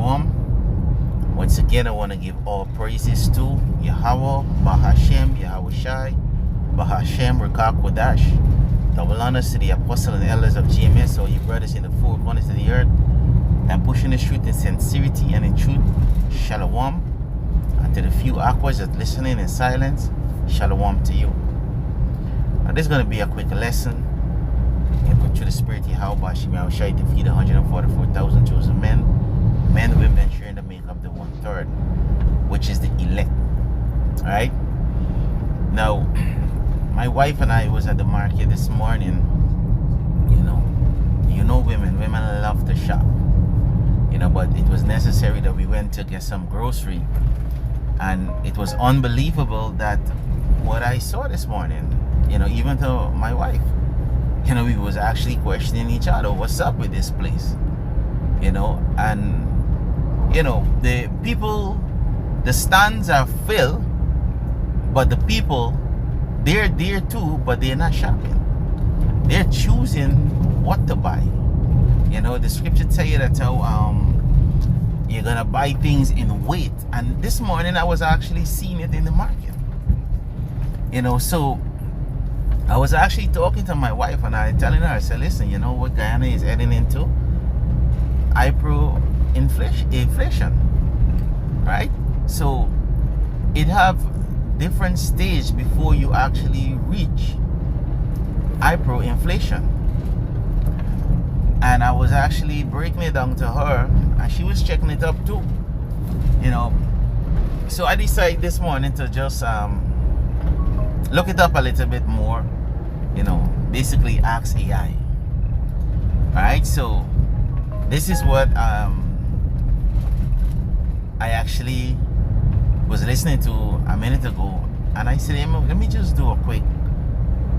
Shalom. Once again, I want to give all praises to Yahweh, Bahashem, Yahweh Shai, Bahashem, Rekah Kodash. Double honors to the apostle and elders of GMS, all you brothers in the four corners of the earth, and pushing the truth in sincerity and in truth. Shalom. And to the few aquas that listening in silence, Shalom to you. Now, this is going to be a quick lesson. Put through the spirit of Yahweh, Bahashem, Yahweh Shai, to feed 144,000 chosen men, women, sharing to make up the 1/3, which is the elect. Alright? Now, my wife and I was at the market this morning. You know women love to shop. But it was necessary that we went to get some grocery. And it was unbelievable that what I saw this morning, even to my wife, we was actually questioning each other, what's up with this place? And the people, the stands are filled, but the people, they're there too, but they're not shopping. They're choosing what to buy. The scripture tell you that you're gonna buy things in weight. And this morning I was actually seeing it in the market. So I was actually talking to my wife and I telling her, I said, listen, you know what Guyana is heading into? Inflation, right? So it have different stage before you actually reach hyperinflation. And I was actually breaking it down to her, and she was checking it up too. So I decided this morning to just look it up a little bit more. Basically ask AI. Alright, so this is what I actually was listening to a minute ago, and I said, let me just do a quick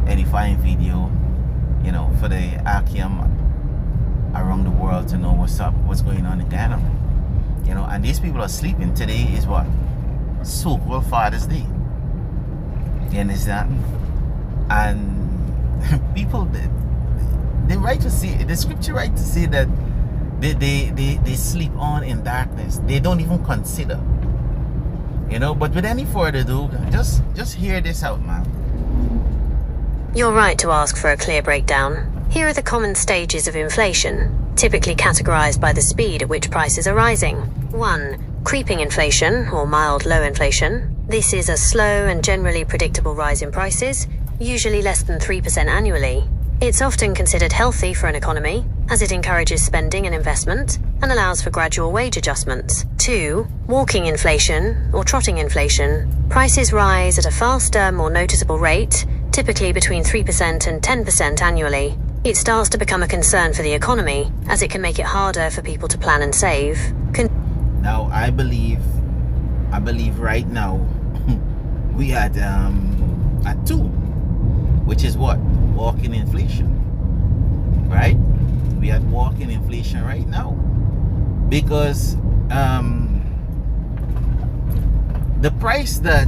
edifying video, for the Akim around the world to know what's going on in Guyana. And these people are sleeping. Today is what? So-called Father's Day. You understand? And people, they write to say, the scripture write to say that they sleep on in darkness. They don't even consider. But with any further ado, just hear this out, man. You're right to ask for a clear breakdown. Here are the common stages of inflation, typically categorized by the speed at which prices are rising. 1. Creeping inflation, or mild low inflation. This is a slow and generally predictable rise in prices, usually less than 3% annually. It's often considered healthy for an economy, as it encourages spending and investment, and allows for gradual wage adjustments. 2. Walking inflation, or trotting inflation. Prices rise at a faster, more noticeable rate, typically between 3% and 10% annually. It starts to become a concern for the economy, as it can make it harder for people to plan and save. Now, I believe right now we had at 2, which is what? Walking inflation, right? We had walking inflation right now because the price that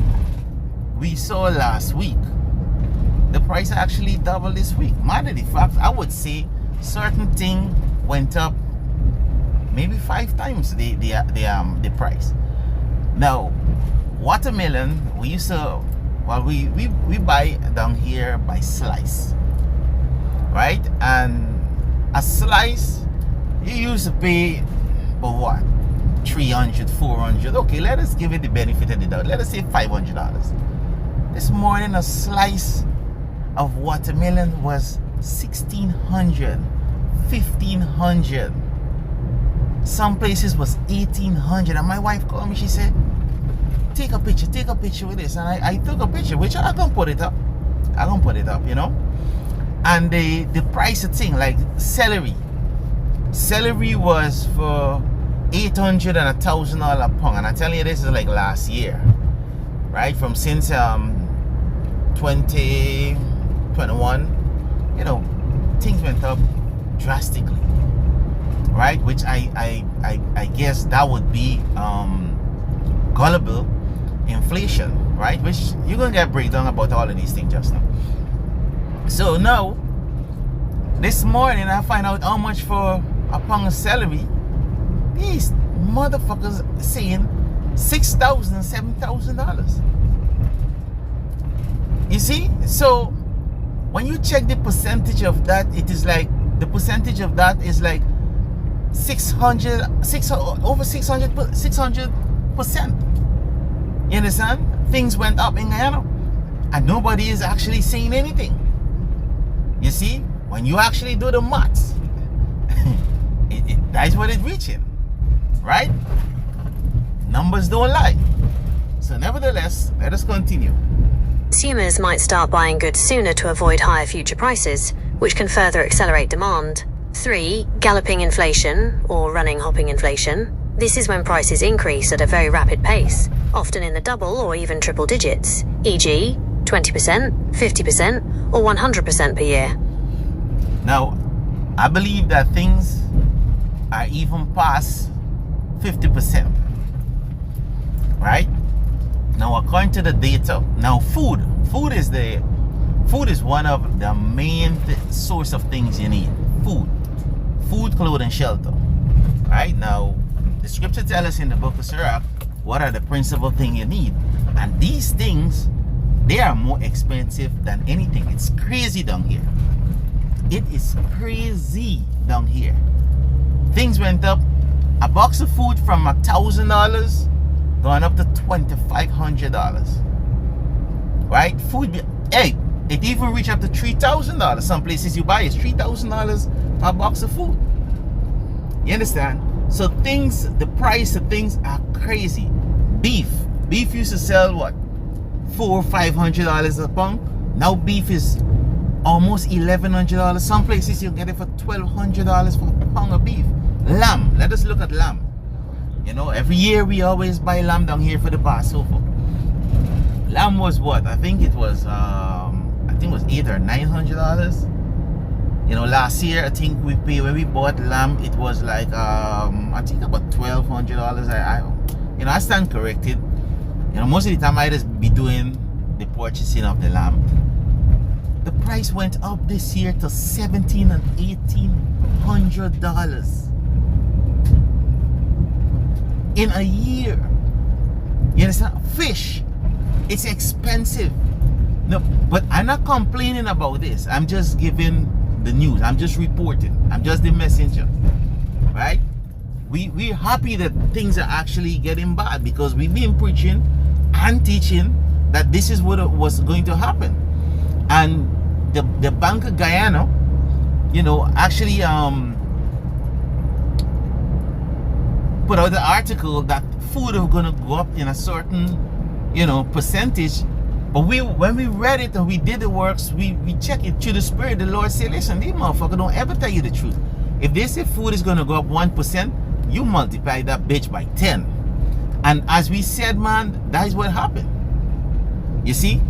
we saw last week, the price actually doubled this week. Matter of fact, I would say certain thing went up maybe 5 times the price. Now, watermelon, we used to, we buy down here by slice, right? And a slice, you used to pay for what? 300, 400. Okay, let us give it the benefit of the doubt. Let us say $500. This morning, a slice of watermelon was $1,600, $1,500. Some places was $1,800. And my wife called me, she said, take a picture with this. And I took a picture, which I'm gonna put it up. And the price of thing, like celery was for $800 and $1,000 a pound. And I tell you, this is like last year, right? From since 2021, things went up drastically, right? Which I guess that would be gullible inflation, right? Which you're gonna get a breakdown about all of these things just now. So now, this morning I find out how much for a pound of celery. motherfuckers saying $6,000, $7,000. You see? So when you check the percentage of that, it is like the percentage of that is like 600 over 600%. You understand? Things went up in Guyana and nobody is actually saying anything. You see, when you actually do the maths, that's what it's reaching, right? Numbers don't lie. So nevertheless, let us continue. Consumers might start buying goods sooner to avoid higher future prices, which can further accelerate demand. 3. Galloping inflation, or running hopping inflation. This is when prices increase at a very rapid pace, often in the double or even triple digits, e.g. 20%, 50%, or 100% per year. Now, I believe that things are even past 50%, right? Now, according to the data, now food is one of the main source of things you need. Food, clothing, shelter. Right? Now, the scripture tells us in the book of Sirach what are the principal things you need. And these things, they are more expensive than anything. It's crazy down here. It is crazy down here. Things went up. A box of food from $1,000 going up to $2,500. Right? Food, hey, it even reached up to $3,000. Some places you buy is $3,000 a box of food. You understand? So things, the price of things are crazy. Beef used to sell what, $400 or $500 a pound. Now beef is almost $1,100. Some places you get it for $1,200 for a pound of beef. Lamb, let us look at lamb. You know, every year we always buy lamb down here for the Passover. Lamb was what? I think it was $800 or $900. You know, last year I think we paid, when we bought lamb, it was like I think about $1,200. I stand corrected. You know, most of the time I just be doing the purchasing of the lamb. The price went up this year to $1,700 and $1,800 in a year. You understand? Fish, it's expensive. No, but I'm not complaining about this. I'm just giving the news. I'm just reporting. I'm just the messenger, right? We're happy that things are actually getting bad because we've been preaching and teaching that this is what was going to happen. And the Bank of Guyana, you know, actually put out the article that food is going to go up in a certain, you know, percentage. But when we read it and we did the works, we checked it through the Spirit. The Lord said, listen, these motherfuckers don't ever tell you the truth. If they say food is going to go up 1%, you multiply that bitch by 10. And as we said, man, that is what happened. You see?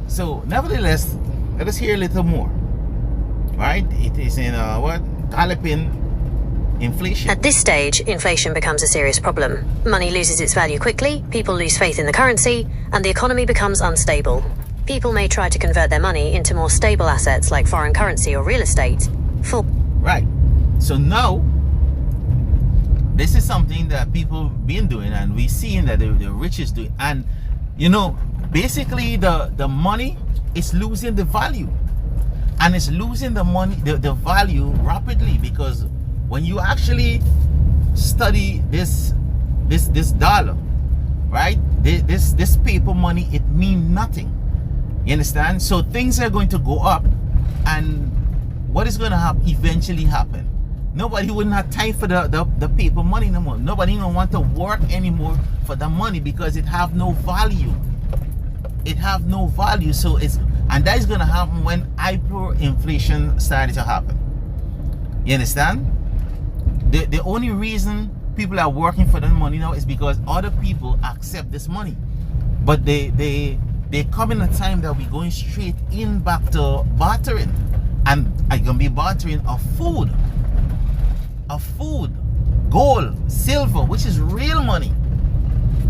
So, nevertheless, let us hear a little more. Right? It is in, Golloping inflation. At this stage, inflation becomes a serious problem. Money loses its value quickly, people lose faith in the currency, and the economy becomes unstable. People may try to convert their money into more stable assets like foreign currency or real estate. Right. So now, this is something that people been doing, and we're seeing that the rich is doing. And, you know, basically the money is losing the value. And it's losing the money, the value rapidly, because when you actually study this dollar, right? This paper money, it means nothing. You understand? So things are going to go up, and what is going to eventually happen? Nobody wouldn't have time for the paper money no more. Nobody don't want to work anymore for the money because it have no value. It have no value. So and that is going to happen when hyperinflation started to happen. You understand? The only reason people are working for the money now is because other people accept this money. But they come in a time that we're going straight in back to bartering. And it's going to be bartering of food. Gold, silver, which is real money.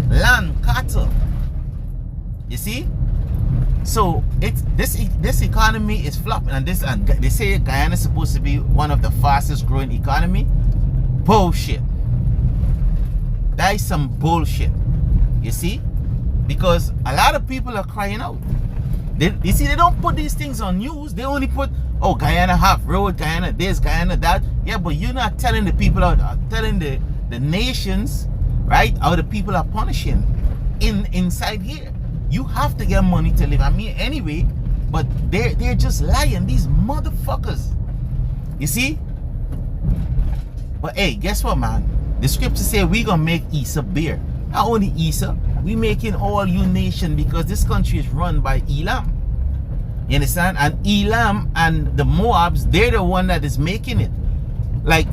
Land, cattle. You see? So this economy is flopping, and they say Guyana is supposed to be one of the fastest growing economy. Bullshit. That is some bullshit. You see? Because a lot of people are crying out. You see, they don't put these things on news. They only put, oh, Guyana half road, Guyana this, Guyana that. Yeah, but you're not telling the people out, telling the nations, right, how the people are punishing inside here. You have to get money to live. I mean, anyway, but they're just lying. These motherfuckers. You see? But hey, guess what, man? The scripture say we gonna make Isa bear. Not only Isa, we making all you nation, because this country is run by Elam. You understand? And Elam and the Moabs, they're the one that is making it. Like,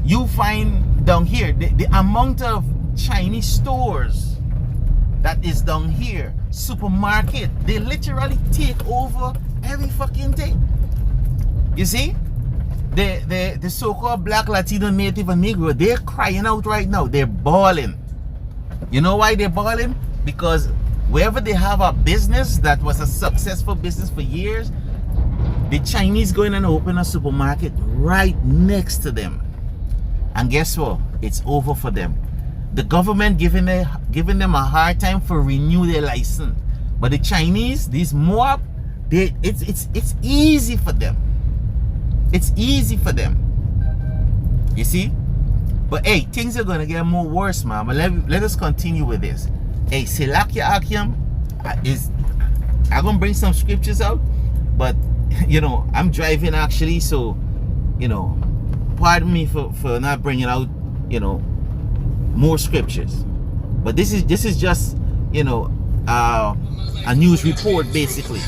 you find down here, the amount of Chinese stores that is down here, supermarket, they literally take over every fucking thing. You see? The so-called black, Latino, native, and Negro, they're crying out right now. They're bawling. You know why they're bawling? Because wherever they have a business that was a successful business for years, the Chinese go in and open a supermarket right next to them. And guess what? It's over for them. The government giving them a hard time for renew their license. But the Chinese, these Moab, it's easy for them. It's easy for them. You see? But hey, things are gonna get more worse, man. But let us continue with this. Hey, Selakia Akim I'm gonna bring some scriptures out, but you know, I'm driving actually, so you know, pardon me for not bringing out, you know, more scriptures. But this is just, you know, a news report basically.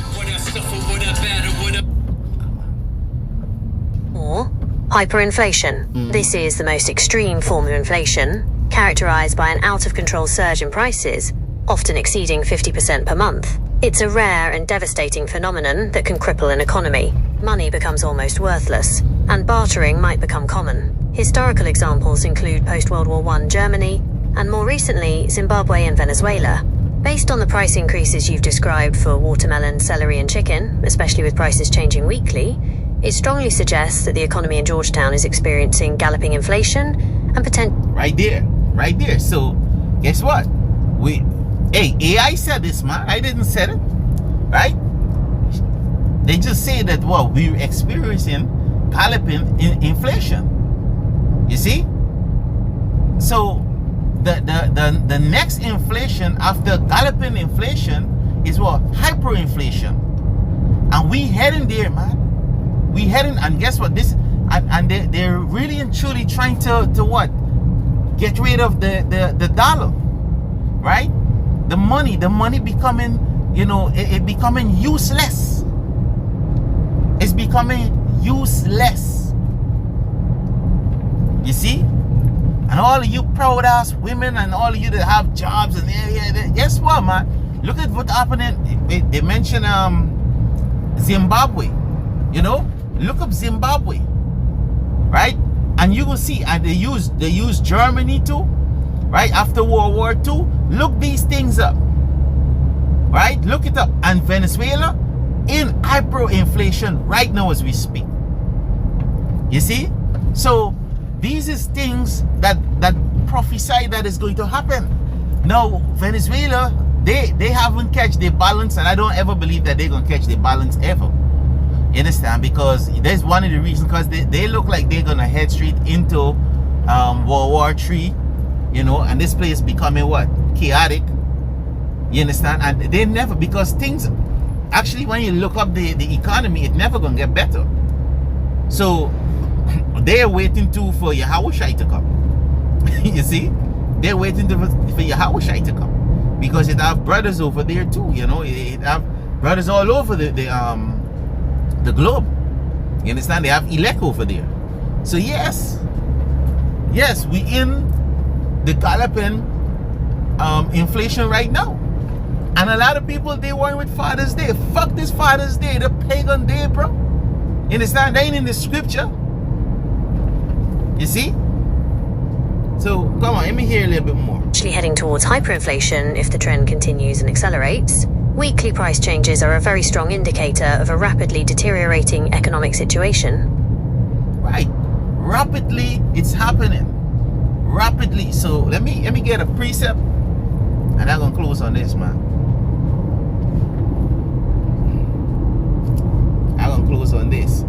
Or hyperinflation. This is the most extreme form of inflation, characterized by an out-of-control surge in prices, often exceeding 50% per month. It's a rare and devastating phenomenon that can cripple an economy. Money becomes almost worthless, and bartering might become common. Historical examples include post-World War I Germany, and more recently, Zimbabwe and Venezuela. Based on the price increases you've described for watermelon, celery, and chicken, especially with prices changing weekly, it strongly suggests that the economy in Georgetown is experiencing galloping inflation and potential. Right there. So, guess what? Hey, AI said this, man. I didn't say it, right? They just say that, well, we're experiencing galloping inflation. You see? So, the next inflation after galloping inflation is what? Hyperinflation. And we heading there, man. We heading, and guess what? They're really and truly trying to what? Get rid of the dollar, right? The money becoming, you know, it becoming useless. It's becoming useless. You see? And all of you proud ass women and all of you that have jobs and guess what, man? Look at what's happening. They mentioned Zimbabwe. You know? Look up Zimbabwe, right? And you will see, and they use Germany too, right? After World War II, look these things up, right? Look it up. And Venezuela in hyperinflation right now as we speak. You see? So these is things that prophesy that is going to happen. Now Venezuela, they haven't catch their balance, and I don't ever believe that they're gonna catch their balance ever. You understand? Because there's one of the reasons, because they look like they're gonna head straight into World War III, you know, and this place becoming what? Chaotic. You understand? And they never, because things actually, when you look up the economy, it's never gonna get better. So they're waiting for Yahushai to come. You see? They're waiting for Yahushai to come, because it have brothers over there too, you know. It have brothers all over the globe. You understand? They have elect over there. So yes, we in the galloping inflation right now. And a lot of people, they weren't with Father's Day. Fuck this Father's Day, the pagan day, bro. You understand? They ain't in the scripture. You see? So come on, let me hear a little bit more. Actually heading towards hyperinflation if the trend continues and accelerates. Weekly price changes are a very strong indicator of a rapidly deteriorating economic situation. Right. Rapidly, it's happening. rapidly. So let me get a precept, and I'm gonna close on this, man. I'm gonna close on this,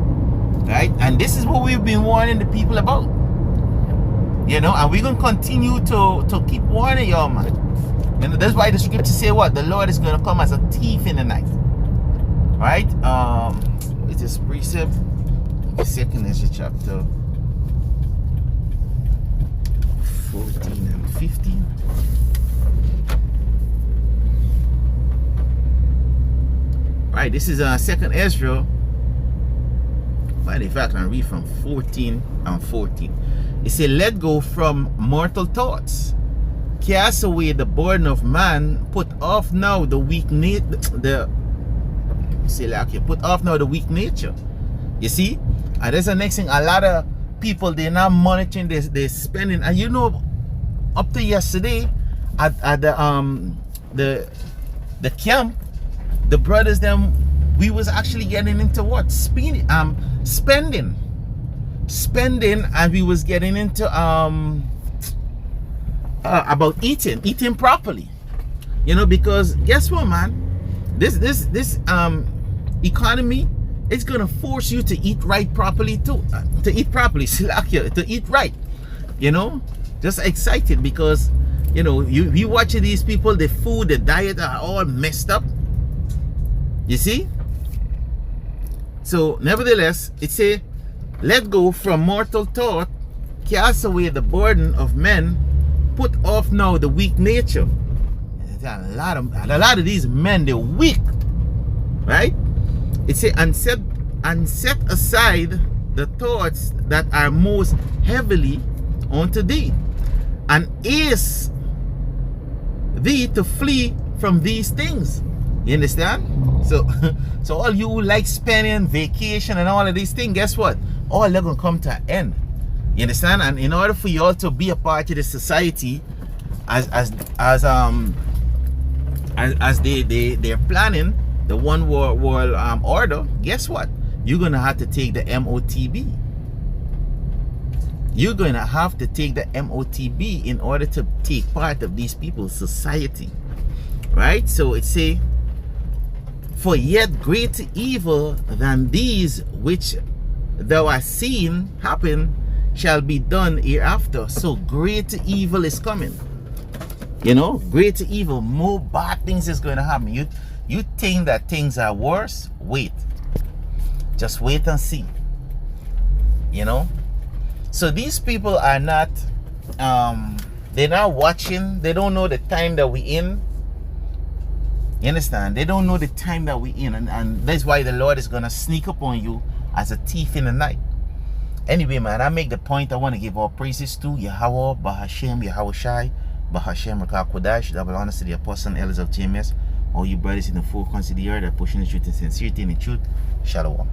right? And this is what we've been warning the people about, you know, and we're gonna continue to keep warning y'all, man. You know, that's why the scripture say what? The Lord is gonna come as a thief in the night, right? It is precept, the second Ezra chapter 14 and 15. Right, this is second Ezra. But in fact, I read from 14 and 14. It says, let go from mortal thoughts, cast away the burden of man, put off now the weak nature. Put off now the weak nature. You see, and there's the next thing. A lot of people, they're not monitoring this, they're spending. And you know, up to yesterday at the camp, the brothers them, we was actually getting into what? Spending, and we was getting into about eating properly. You know, because guess what, man? This economy, it's gonna force you to eat right properly too. To eat properly, to eat right. You know, just excited because you know you watching these people, the food, the diet are all messed up. You see? So nevertheless, it say, let go from mortal thought, cast away the burden of men, put off now the weak nature. A lot of these men, they're weak, right? It say, and set aside the thoughts that are most heavily unto thee, and ace thee to flee from these things. You understand? So all you who like spending, vacation, and all of these things, guess what? All they're gonna come to an end. You understand? And in order for you all to be a part of the society, as they're planning the one world order, guess what? You're gonna have to take the MOTB. You're gonna have to take the MOTB in order to take part of these people's society, right? So it say, for yet greater evil than these which thou hast seen happen shall be done hereafter. So greater evil is coming. You know, greater evil, more bad things is going to happen. You think that things are worse? Wait. Just wait and see. You know? So these people are not, they're not watching. They don't know the time that we're in. You understand? They don't know the time that we're in. And that's why the Lord is going to sneak up on you as a thief in the night. Anyway, man, I make the point. I want to give all praises to Yahweh, Bahashem, Yahweh Shai, Bahashem, Rakah Kodash, double honors to the apostle and elders of JMS, all you brothers in the four corners of the earth that pushing the truth in sincerity and in truth. Shalom.